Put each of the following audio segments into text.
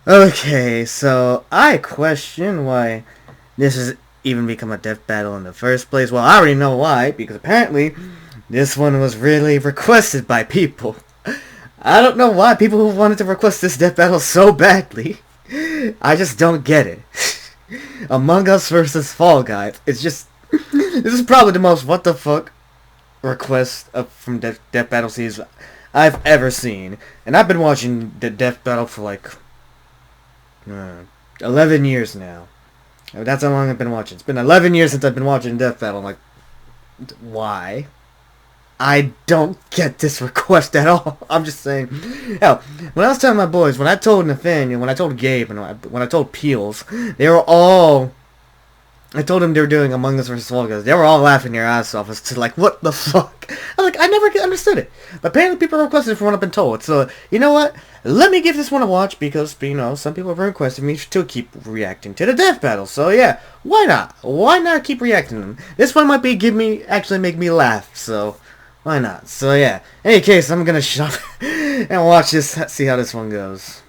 Okay, so I question why this has even become a death battle in the first place. Well, I already know why, because apparently this one was really requested by people. I don't know why people wanted to request this death battle so badly. I just don't get it. Among Us versus Fall Guys. It's just... This is probably the most what the fuck request from Death Battle series I've ever seen. And I've been watching the Death Battle for like 11 years now. That's how long I've been watching. It's been 11 years since I've been watching Death Battle. I'm like, why? I don't get this request at all. I'm just saying. Hell, when I was telling my boys, when I told Nathaniel, when I told Gabe, and when I told Peels, they were all... I told them they were doing Among Us vs. Fall Guys. They were all laughing their ass off as to like, what the fuck? I was like, I never understood it. But apparently people requested it from what I've been told. So, you know what? Let me give this one a watch because, you know, some people have requested me to keep reacting to the death battle. So, yeah, why not? Why not keep reacting to them? This one might be actually make me laugh. So, why not? So, yeah. In any case, I'm gonna shut up and watch this, see how this one goes.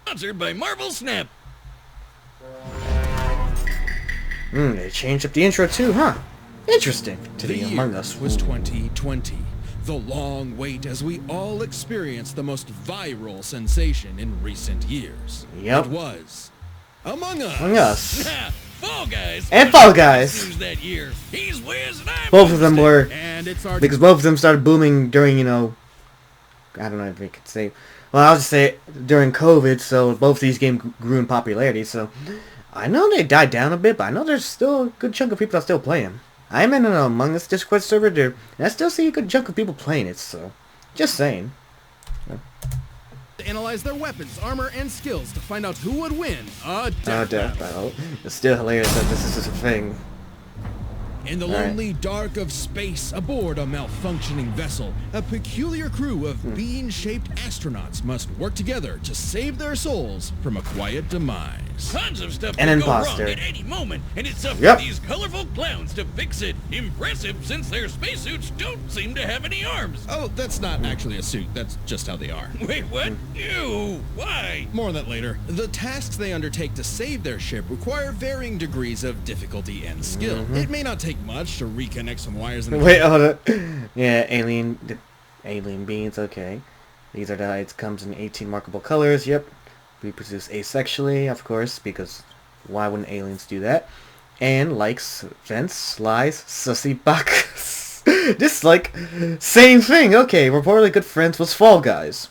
Sponsored by Marvel Snap. They changed up the intro too, huh? Interesting. To the Among Us was 2020. The long wait as we all experienced the most viral sensation in recent years. Yep. It was Among Us. Among Us. Fall Guys. And Fall Guys. That year. He's Wiz and I'm Both of them were, And it's our because both of them started booming during, you know, I don't know if we could say, well, I'll just say during COVID, so both these games grew in popularity, so I know they died down a bit, but I know there's still a good chunk of people that still play them. I'm in an Among Us Discord server there, and I still see a good chunk of people playing it, so just saying. to analyze their weapons, armor, and skills to find out who would win a Death death battle. battle. It's still hilarious that this is a thing. In the lonely dark of space, aboard a malfunctioning vessel, a peculiar crew of bean-shaped astronauts must work together to save their souls from a quiet demise. Tons of stuff An can go imposter. wrong at any moment, and it's up Yep. to these colorful clowns to fix it. Impressive, since their spacesuits don't seem to have any arms. Oh, that's not actually a suit, that's just how they are. Wait, what? Ew, why? More on that later. The tasks they undertake to save their ship require varying degrees of difficulty and skill. It may not take much to reconnect some wires in the Wait, hold up. Yeah, alien beings, okay. These are the, it comes in 18 markable colors, yep. Reproduce asexually, of course, because why wouldn't aliens do that? And likes, vents, lies, sussy bucks. This, like, same thing, okay. Reportedly good friends was Fall Guys.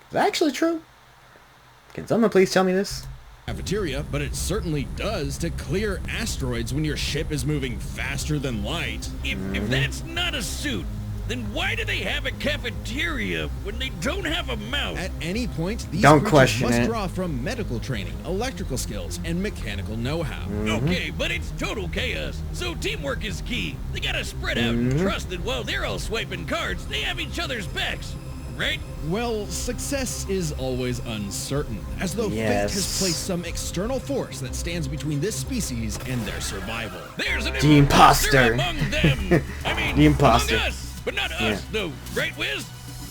Is that actually true? Can someone please tell me this? cafeteria, but it certainly does to clear asteroids when your ship is moving faster than light. If that's not a suit, then why do they have a cafeteria when they don't have a mouth? At any point, these Don't creatures question must it. draw from medical training, electrical skills, and mechanical know-how. Okay, but it's total chaos, so teamwork is key. They gotta spread out and trust that while they're all swiping cards, they have each other's backs, right? Well, success is always uncertain, as though fate Yes. has placed some external force that stands between this species and their survival. There's an The imposter. among them. I mean, The imposter. among us, but not us, though. Right, Wiz?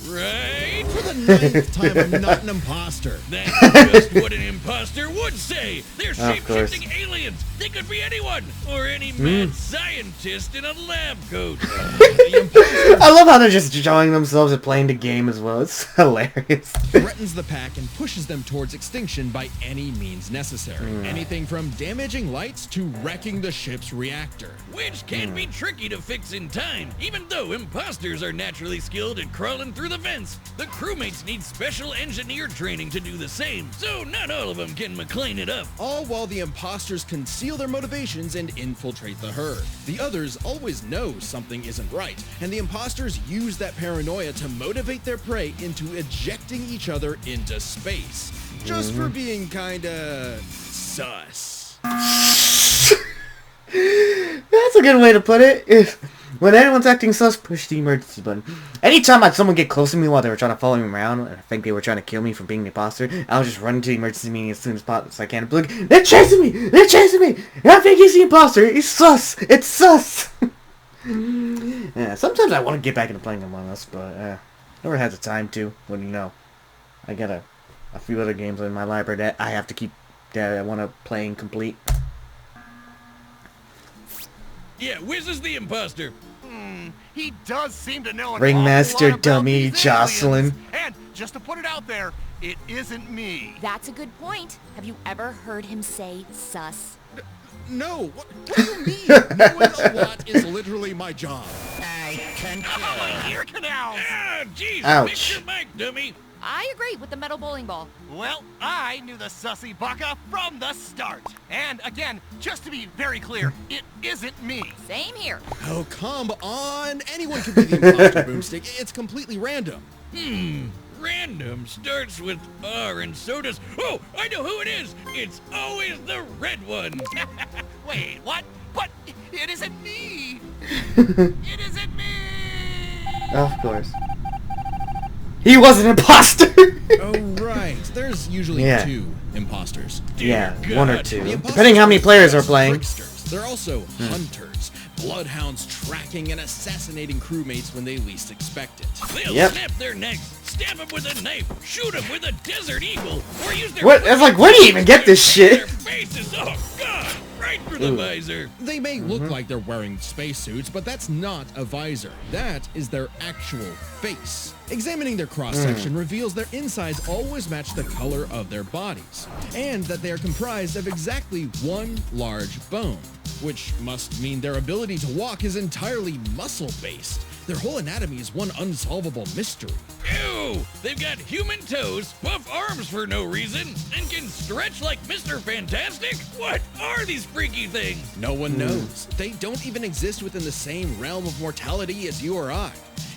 Right? For the 9th time, I'm not an imposter. That's just what an imposter would say. They're Of course. shape-shifting aliens. They could be anyone, or any mad scientist in a lab coat. The imposter I love how they're just enjoying themselves and playing the game as well. It's hilarious. threatens the pack and pushes them towards extinction by any means necessary. Anything from damaging lights to wrecking the ship's reactor. Which can be tricky to fix in time, even though imposters are naturally skilled at crawling through the vents. The crewmates need special engineer training to do the same, so not all of them can McLean it up. All while the imposters conceal their motivations and infiltrate the herd. The others always know something isn't right, and the imposters use that paranoia to motivate their prey into ejecting each other into space. Just for being kinda sus. That's a good way to put it. When anyone's acting sus, push the emergency button. Anytime I had someone get close to me while they were trying to follow me around, and I think they were trying to kill me for being the imposter, I'll just run to the emergency meeting as soon as possible so I can. But look, they're chasing me! They're chasing me! I think he's the imposter! He's sus! It's sus! Yeah, sometimes I want to get back into playing Among Us, but Never had the time to. When you know, I got a few other games in my library that I have to keep. That I want to play and complete. Yeah, Wiz is the imposter. He does seem to know an Ringmaster awful lot about dummy these Jocelyn. aliens. And just to put it out there, it isn't me. That's a good point. Have you ever heard him say sus? No, what do you mean? Knowing a lot is literally my job. Ear canals. Ah, jeez. Ouch. Fix your mic, dummy. I agree with the metal bowling ball. Well, I knew the sussy baka from the start. And again, just to be very clear, it isn't me. Same here. Oh, come on. Anyone can be the imposter, Boomstick. It's completely random. Random starts with R and so does... Oh, I know who it is. It's always the red one. Wait, what? But it isn't me. It isn't me. Of course. He was an imposter! Oh, right. There's usually Yeah. 2 imposters. Yeah, Dear one or God. two. The imposters Depending how many are players are just playing. tricksters. They're also hunters, bloodhounds tracking and assassinating crewmates when they least expect it. They'll Yep. snap their necks, stab them with a knife, shoot them with a desert eagle, or use their... What? It's like, where do you even get this Their shit? faces, oh God, right through the visor. They may look like they're wearing spacesuits, but that's not a visor. That is their actual face. Examining their cross-section reveals their insides always match the color of their bodies, and that they are comprised of exactly one large bone, which must mean their ability to walk is entirely muscle-based. Their whole anatomy is one unsolvable mystery. Ew! They've got human toes, buff arms for no reason, and can stretch like Mr. Fantastic? What are these freaky things? No one knows. They don't even exist within the same realm of mortality as you or I.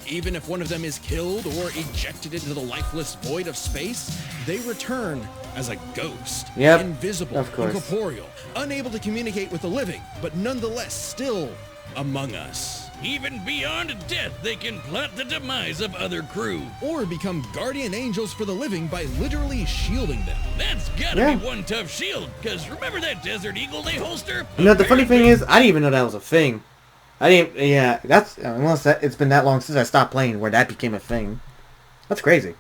Even if one of them is killed or ejected into the lifeless void of space, they return as a ghost. Yep, Invisible, of course. incorporeal, unable to communicate with the living, but nonetheless still among us. Even beyond death, they can plot the demise of other crew. Or become guardian angels for the living by literally shielding them. That's gotta Yeah. be one tough shield, cause remember that Desert Eagle they holster? You know, the funny thing is, I didn't even know that was a thing. I didn't, yeah, that's, unless that, it's been that long since I stopped playing where that became a thing. That's crazy.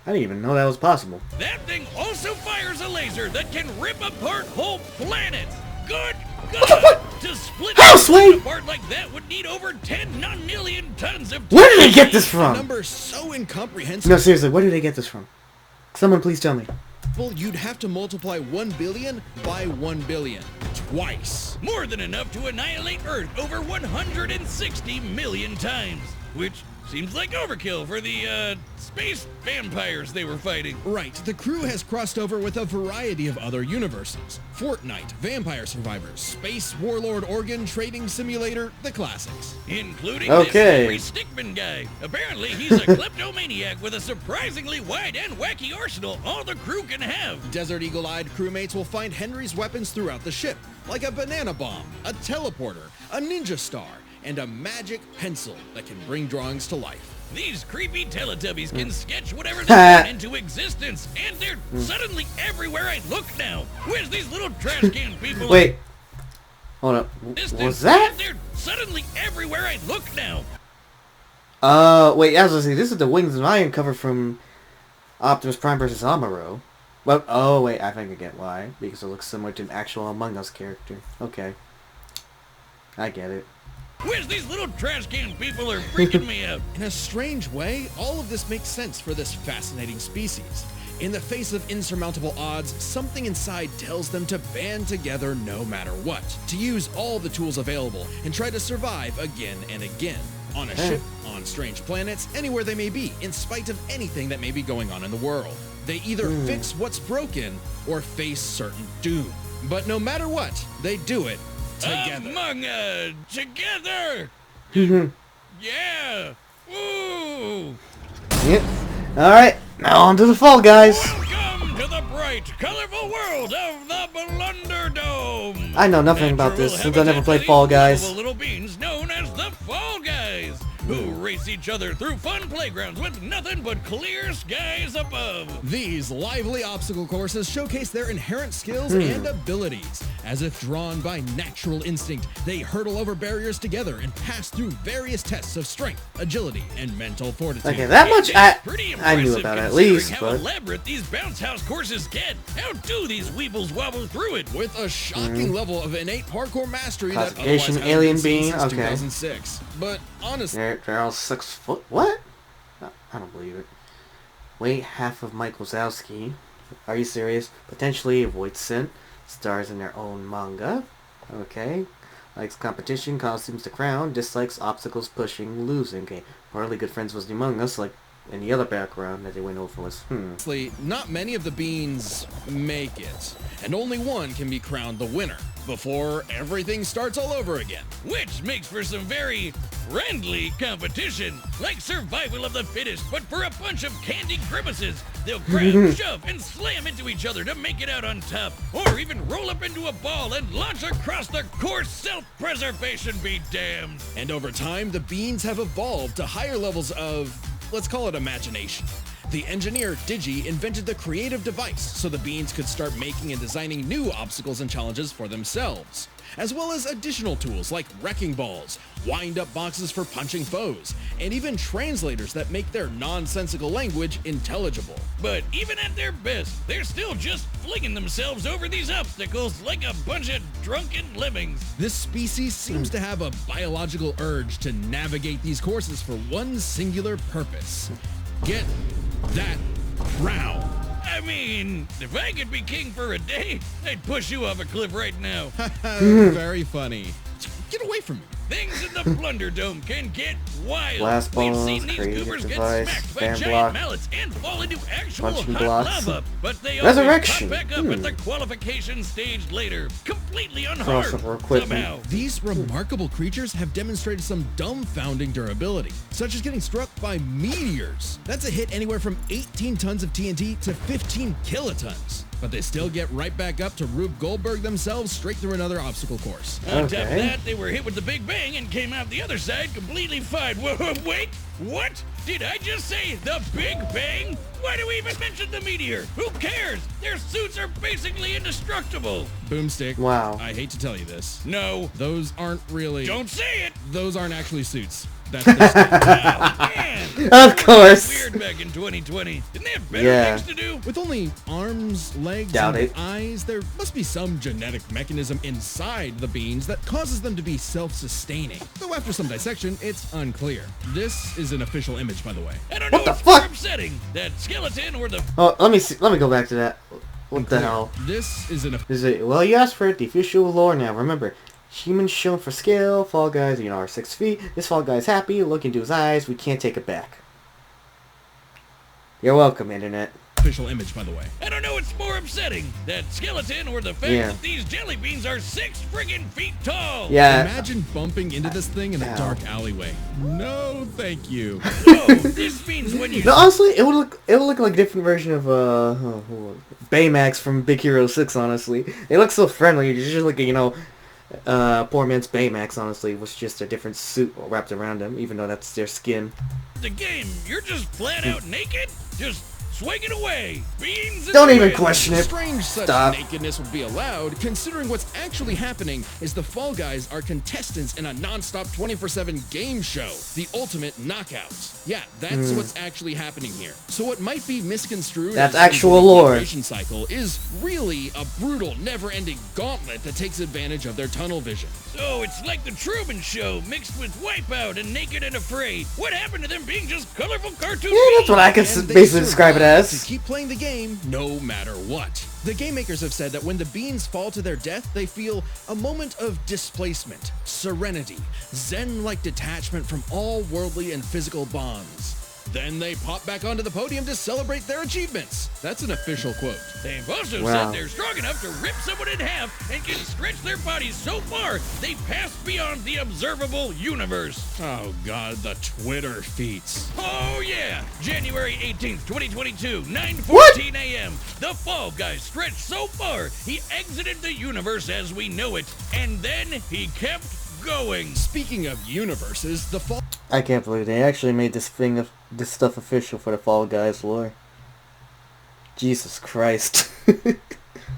I didn't even know that was possible. That thing also fires a laser that can rip apart whole planets. Good God! To split House, wait! apart like that would need over 10 non-million tons of... Where did they get this A from? number so incomprehensible, No, seriously, where did they get this from? Someone please tell me. you'd have to multiply 1 billion by 1 billion. Twice. More than enough to annihilate Earth over 160 million times. Which seems like overkill for the, space vampires they were fighting. Right, the crew has crossed over with a variety of other universes. Fortnite, Vampire Survivors, Space Warlord Organ Trading Simulator, the classics. Including Okay. this Henry Stickmin guy. Apparently, he's a kleptomaniac with a surprisingly wide and wacky arsenal all the crew can have. Desert Eagle-eyed crewmates will find Henry's weapons throughout the ship, like a banana bomb, a teleporter, a ninja star, and a magic pencil that can bring drawings to life. These creepy Teletubbies can sketch whatever they Ha. want into existence, and they're suddenly everywhere I look now. Where's these little trash can people? Wait. Hold up. Distance, Was that? and they're suddenly everywhere I look now. Wait, as I say, this is the Wings of Iron cover from Optimus Prime versus Amuro. Well, oh, wait, I think I get why. Because it looks similar to an actual Among Us character. Okay. I get it. Where's these little trash can people are freaking me out. In a strange way, all of this makes sense for this fascinating species. In the face of insurmountable odds, something inside tells them to band together no matter what, to use all the tools available and try to survive again and again. On a ship, on strange planets, anywhere they may be, in spite of anything that may be going on in the world. They either fix what's broken or face certain doom. But no matter what, they do it together. Among us, together. Yeah. Woo. Yep. Alright, now on to the Fall Guys. Welcome to the bright, colorful world of the Blunderdome. I know nothing about Natural this since I never habitat played for Fall these Guys. lovable little beings known as the Fall Guys, who race each other through fun playgrounds with nothing but clear skies above. These lively obstacle courses showcase their inherent skills and abilities. As if drawn by natural instinct, they hurtle over barriers together and pass through various tests of strength, agility, and mental fortitude. Okay, that much Pretty I knew impressive about at considering least, how but elaborate these bounce house courses get. How do these weebles wobble through it? With a shocking level of innate parkour mastery that otherwise Classification, hasn't alien been seen being, since okay. 2006. But honestly, they're all 6 foot. What? No, I don't believe it. Weight half of Mike Wazowski. Are you serious? Potentially Voight-Sint. Stars in their own manga. Okay. Likes competition, costumes to crown. Dislikes obstacles, pushing, losing. Okay. Partly good friends was Among Us, like any other background that they went over was. not many of the beans make it, and only one can be crowned the winner before everything starts all over again. Which makes for some very friendly competition, like survival of the fittest, but for a bunch of candy grimaces. They'll grab, shove, and slam into each other to make it out on top, or even roll up into a ball and launch across the course. Self-preservation be damned. And over time, the beans have evolved to higher levels of, let's call it imagination. The engineer Digi invented the creative device so the beans could start making and designing new obstacles and challenges for themselves, as well as additional tools like wrecking balls, wind-up boxes for punching foes, and even translators that make their nonsensical language intelligible. But even at their best, they're still just flinging themselves over these obstacles like a bunch of drunken lemmings. This species seems to have a biological urge to navigate these courses for one singular purpose. Get that crown. I mean, if I could be king for a day, I'd push you off a cliff right now. Very funny. Get away from me. Things in the Plunder Dome can get wild. Blast We've balls, seen these creative goobers device, get smacked by fan giant block, mallets and fall into actual punching hot blocks. lava, but they Resurrection. always pop back up at the qualification stage later, completely Crossover unharmed equipment. somehow. These remarkable creatures have demonstrated some dumbfounding durability, such as getting struck by meteors. That's a hit anywhere from 18 tons of TNT to 15 kilotons. But they still get right back up to Rube Goldberg themselves straight through another obstacle course. On top of Okay. that, they were hit with the Big Bang and came out the other side completely fine. Whoa, wait, what? Did I just say the Big Bang? Why do we even mention the meteor? Who cares? Their suits are basically indestructible. Boomstick. Wow. I hate to tell you this. No, Those aren't really... don't say it. Those aren't actually suits. That's their skin. Oh, man. Of course. Weird back in 2020. Didn't they have better Yeah. things to do? With only arms, legs, Doubt and it. eyes, there must be some genetic mechanism inside the beans that causes them to be self-sustaining. Though after some dissection, it's unclear. This is an official image, by the way. I don't know What the what's more fuck? upsetting, that skeleton or the... Oh, let me see. Let me go back to that. What the hell? This is an Is it? Well, you asked for it. The official lore now. Remember, humans shown for scale. Fall Guys, are 6 feet. This Fall Guy's happy. Look into his eyes. We can't take it back. You're welcome, Internet. official image, by the way. I don't know what's more upsetting, that skeleton or the fact Yeah. that these jelly beans are 6 friggin' feet tall. Yeah. Imagine bumping into this thing in a Ow. dark alleyway. No, thank you. Whoa, this means when you... No, honestly, it would look like a different version of Baymax from Big Hero 6. Honestly, they look so friendly. It's just like poor man's Baymax. Honestly, was just a different suit wrapped around him, even though that's their skin. The game, you're just flat out naked? Just swagging away. Beans in Don't the even wind. question it. Strange such Stop. nakedness would be allowed, considering what's actually happening is the Fall Guys are contestants in a non-stop 24/7 game show, the Ultimate Knockouts. Yeah, that's what's actually happening here. So what might be misconstrued That's as some actual sort of lore. generation cycle is really a brutal, never-ending gauntlet that takes advantage of their tunnel vision. So it's like the Truman Show mixed with Wipeout and Naked and Afraid. What happened to them being just colorful cartoon Yeah, that's what I can And they basically describe it survive as. to keep playing the game no matter what. The game makers have said that when the beans fall to their death, they feel a moment of displacement, serenity, zen-like detachment from all worldly and physical bonds. Then they pop back onto the podium to celebrate their achievements. That's an official quote. They've also Wow. said they're strong enough to rip someone in half and can stretch their bodies so far they pass beyond the observable universe. Oh god, the Twitter feats. Oh yeah! January 18th, 2022, 9:14 a.m. The Fall Guy stretched so far he exited the universe as we know it, and then he kept going. Speaking of universes, the Fall I can't believe they actually made this stuff official for the Fall Guys lore. Jesus Christ.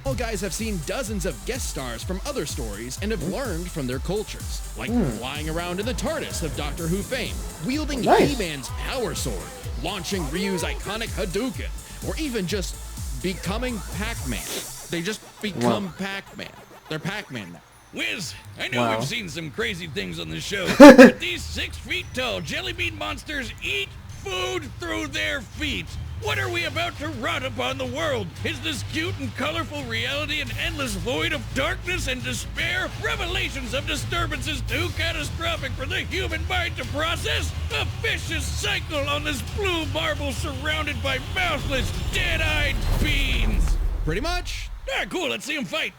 Fall Guys have seen dozens of guest stars from other stories and have learned from their cultures, like flying around in the TARDIS of Doctor Who fame, wielding Nice. He-Man's power sword, launching Ryu's iconic Hadouken, or even just becoming Pac-Man. They just become Pac-Man. They're Pac-Man now. Wiz, I know Wow. we've seen some crazy things on the show, but these 6 feet tall jelly bean monsters eat food through their feet. What are we about to rot upon the world? Is this cute and colorful reality an endless void of darkness and despair? Revelations of disturbances too catastrophic for the human mind to process? A vicious cycle on this blue marble surrounded by mouthless, dead-eyed beans. Pretty much. Ah, cool, let's see them fight.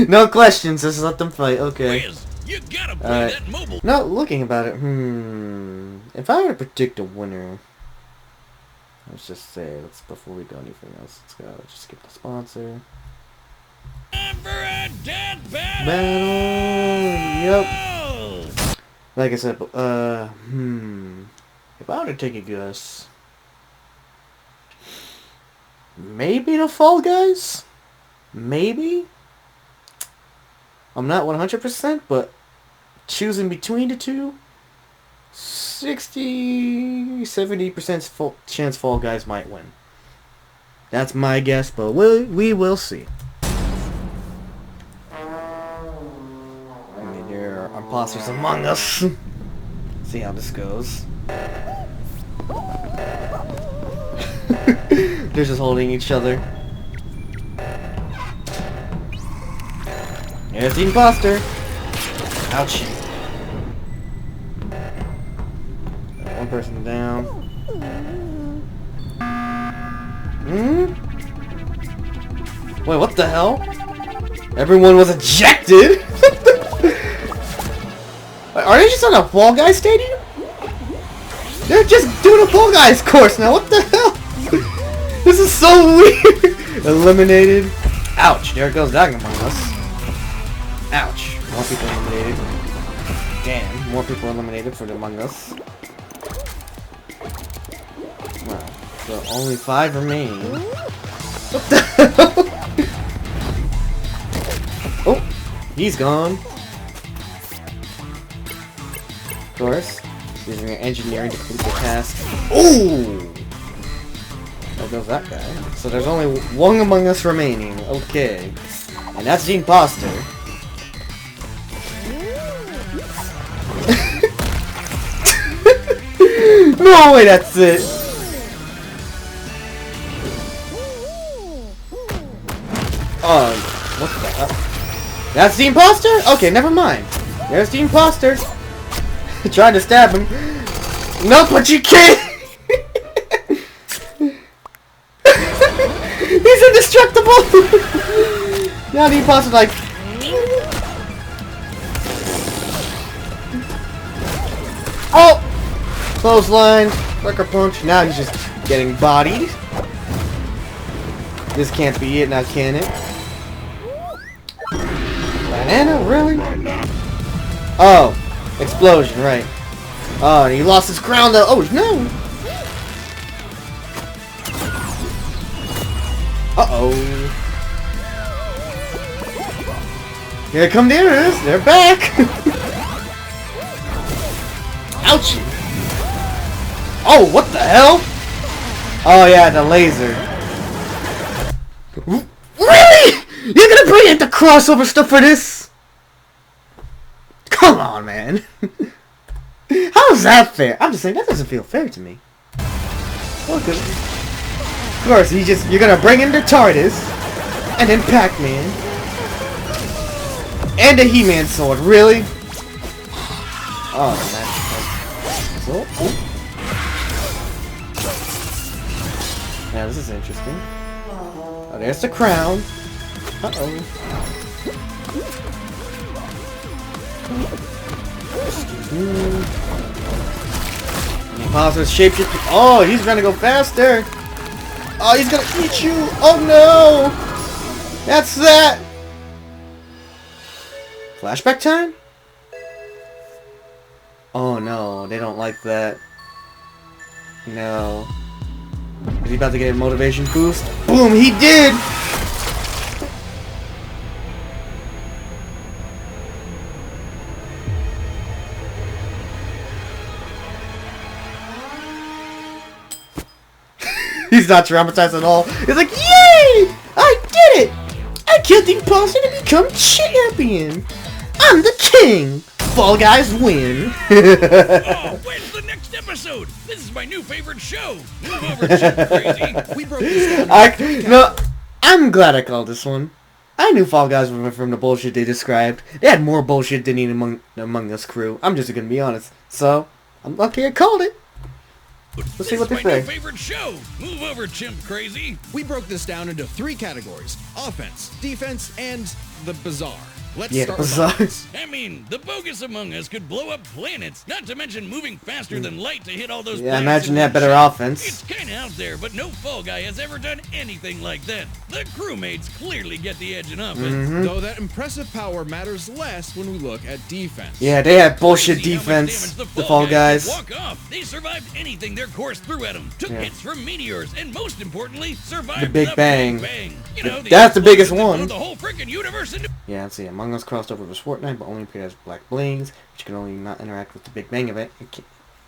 No questions, just let them fight. Okay. Wiz, you gotta play Alright. that mobile. Now, looking about it, If I were to predict a winner, let's just say, before we do anything else, let's go. Just skip the sponsor. Time for a death battle! Yep. Like I said, if I were to take a guess, maybe the Fall Guys? Maybe? I'm not 100%, but choosing between the two, 60-70% chance Fall Guys might win. That's my guess, but we will see. I mean, there are imposters among us. See how this goes. They're just holding each other. There's the imposter. Ouchie. One person down. Wait, what the hell? Everyone was ejected? Are they just on a Fall Guys stadium? They're just doing a Fall Guys course now, what the hell? This is so weird! Eliminated. Ouch, there goes Dragon Among Us. Ouch. More people eliminated. Damn, more people eliminated for the Among Us. Wow. So only 5 remain. What the hell? Oh, he's gone. Of course. Using your engineering to complete the task. Ooh! There goes that guy. So there's only one Among Us remaining. Okay. And that's the imposter. No way, that's it. Oh, what the hell? That's the imposter? Okay, never mind. There's the imposter. Trying to stab him. No, but you can't! He's indestructible! Now the imposter's like... Oh! Clothesline, sucker punch. Now he's just getting bodied. This can't be it now, can it? Banana, really? Oh, explosion, right. Oh, and he lost his crown though. Oh, no! Uh-oh. Here come the others. They're back! Ouchie! Oh, what the hell? Oh yeah, the laser. Really? You're gonna bring in the crossover stuff for this? Come on, man. How is that fair? I'm just saying, that doesn't feel fair to me. Okay. Of course, you're gonna bring in the TARDIS, and then Pac-Man, and the He-Man sword, really? Oh, man. So, oh. Yeah, this is interesting. Oh, there's the crown. Uh-oh. Excuse me. The imposter's shapeshifting. Oh, he's gonna go faster. Oh, he's gonna eat you. Oh no! That's that. Flashback time? Oh no, they don't like that. No. Is he about to get a motivation boost? Boom, he did! He's not traumatized at all. He's like, yay! I did it! I killed the imposter to become champion! I'm the king! Fall Guys win! Oh, when's the next episode? This is my new favorite show. Move over, Chip Crazy. We broke this down. No, I'm glad I called this one. I knew Fall Guys were from the bullshit they described. They had more bullshit than the Among Us crew. I'm just gonna be honest. So, I'm lucky I called it. Let's see what they This is my new say. favorite show. Move over, Chimp Crazy. We broke this down into 3 categories: offense, defense, and the bizarre. Let's Yeah, start with bizarre. offense. I mean, the bogus Among Us could blow up planets, not to mention moving faster than light to hit all those Yeah, planets imagine in that one better shot. offense. It's kinda out there, but no Fall Guy has ever done anything like that. The crewmates clearly get the edge in offense. Mm-hmm. Though that impressive power matters less when we look at defense. Yeah, they had bullshit See how much defense. damage The Fall Guys. did walk off. They survived anything their course threw at them. Took Yeah. hits from meteors, and most importantly, survived The Big Bang. You know, That's the biggest explosion one. that blew the whole freaking universe into. Yeah, let's see. Among Us crossed over with Fortnite, but only appeared as Black Blings, which can only not interact with the Big Bang event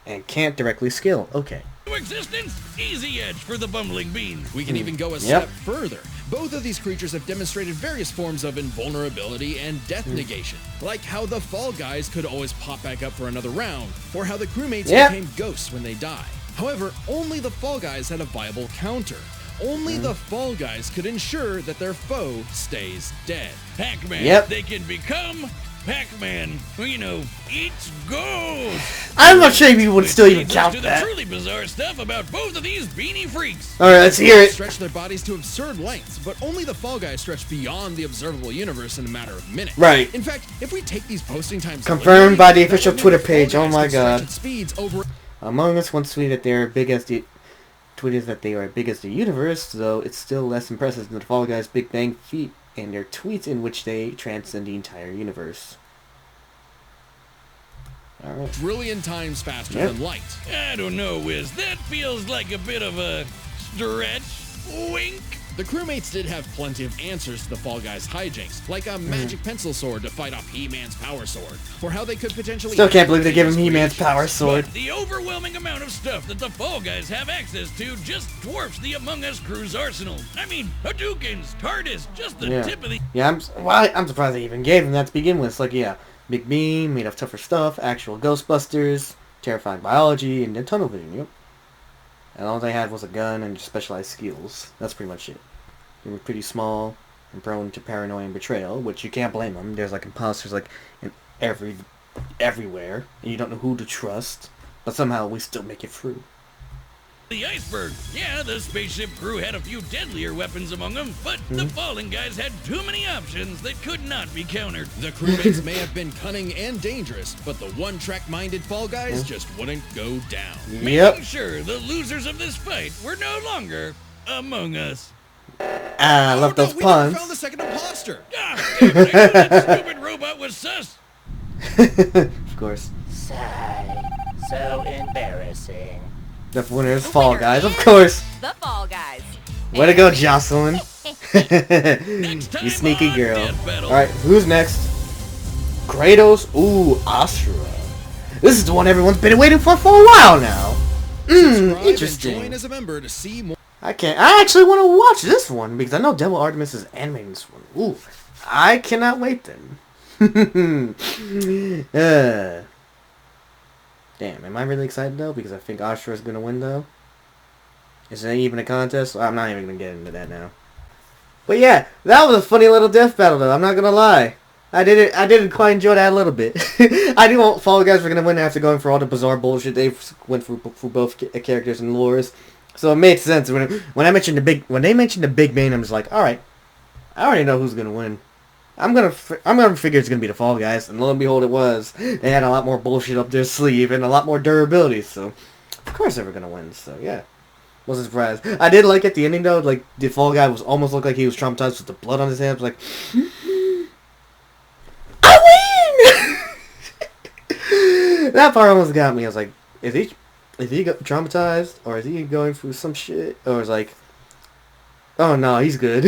and can't directly skill. Okay. Existence, easy edge for the bumbling beans. We can even go a Yep. step further. Both of these creatures have demonstrated various forms of invulnerability and death negation, like how the Fall Guys could always pop back up for another round, or how the crewmates Yep. became ghosts when they die. However, only the Fall Guys had a viable counter. Only the Fall Guys could ensure that their foe stays dead. Pac-Man, Yep. they can become Pac-Man, who, you know, eats ghosts. I'm not sure if you would Which still even leads us count to that. the truly bizarre stuff about both of these beanie freaks. Alright, let's hear it. Stretch their bodies to absurd lengths, but only the Fall Guys stretch beyond the observable universe in a matter of minutes. Right. In fact, if we take these posting times Confirmed by the literally, that official would mean Twitter the Fall page. Oh Guys my can stretch God. at speeds over Among Us once tweeted that they're big as the tweeted that they are big as the universe, though it's still less impressive than the Fall Guys' Big Bang feat and their tweets in which they transcend the entire universe. Alright. trillion times faster Yep. than light. I don't know, Wiz. That feels like a bit of a stretch. Wink. The crewmates did have plenty of answers to the Fall Guys' hijinks, like a magic pencil sword to fight off He-Man's power sword, or how they could potentially... Still can't believe they gave him activate He-Man's creations. power sword. But the overwhelming amount of stuff that the Fall Guys have access to just dwarfs the Among Us crew's arsenal. I mean, Hadoukens, TARDIS, just the Yeah. tip of the... Yeah, I'm surprised they even gave him that to begin with. It's like, yeah, Big Beam, made of tougher stuff, actual Ghostbusters, terrifying biology, and then tunnel vision, yep. And all they had was a gun and specialized skills. That's pretty much it. They were pretty small and prone to paranoia and betrayal, which you can't blame them. There's like imposters like in everywhere, and you don't know who to trust. But somehow we still make it through. The iceberg. Yeah, the spaceship crew had a few deadlier weapons among them, but the Fallen Guys had too many options that could not be countered. The crewmates may have been cunning and dangerous, but the one-track-minded Fall Guys just wouldn't go down. Making Yep. sure the losers of this fight were no longer among us. Ah, I love those we never puns. found the second imposter. Ah, damn, I knew that stupid robot was sus. Of course. Sigh. So embarrassing. The winner is The Fall winner Guys, of is course. The Fall Guys. Way to go, Jocelyn. Next time You sneaky on girl. Death Battle. Alright, who's next? Kratos. Ooh, Astra. This is the one everyone's been waiting for a while now. Subscribe and Interesting. join as a member to see more. I actually want to watch this one because I know Devil Artemis is animating this one. Ooh, I cannot wait then. Damn, am I really excited though? Because I think Astra is gonna win though. Is it even a contest? I'm not even gonna get into that now. But yeah, that was a funny little death battle though. I'm not gonna lie. I did quite enjoy that a little bit. I didn't want Fall Guys were gonna win after going for all the bizarre bullshit they went through for both characters and lores. So it made sense when they mentioned the Big Bang. I'm just like, all right, I already know who's gonna win. I'm gonna figure it's gonna be the Fall Guys, and lo and behold, it was. They had a lot more bullshit up their sleeve and a lot more durability, so of course they were gonna win. So yeah, wasn't surprised. I did like at the ending though, like the Fall Guy was almost looked like he was traumatized with the blood on his hands, like I win. That part almost got me. I was like, is he is he traumatized, or is he going through some shit, or is like, oh no, he's good.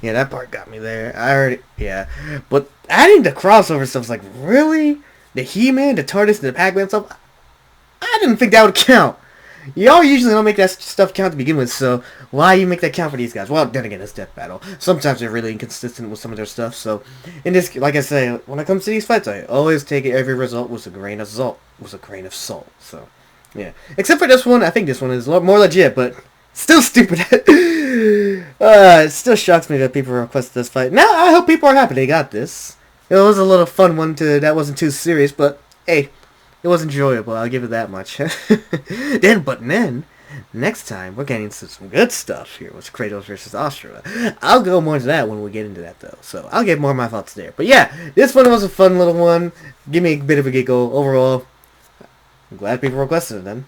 Yeah, that part got me there. I already, yeah, but adding the crossover stuff is like, really? The He-Man, the TARDIS, and the Pac-Man stuff? I didn't think that would count. Y'all usually don't make that stuff count to begin with, so why you make that count for these guys? Well, then again, it's Death Battle. Sometimes they're really inconsistent with some of their stuff, so in this, like I say, when it comes to these fights, I always take every result with a grain of salt. So yeah. Except for this one, I think this one is a lot more legit, but still stupid. It still shocks me that people requested this fight. Now I hope people are happy they got this. It was a little fun one that wasn't too serious, but hey, it was enjoyable. I'll give it that much. Then, next time we're getting into some good stuff here with Kratos versus Astra. I'll go more into that when we get into that though. So I'll get more of my thoughts there. But yeah, this one was a fun little one. Give me a bit of a giggle overall. I'm glad people requested it then.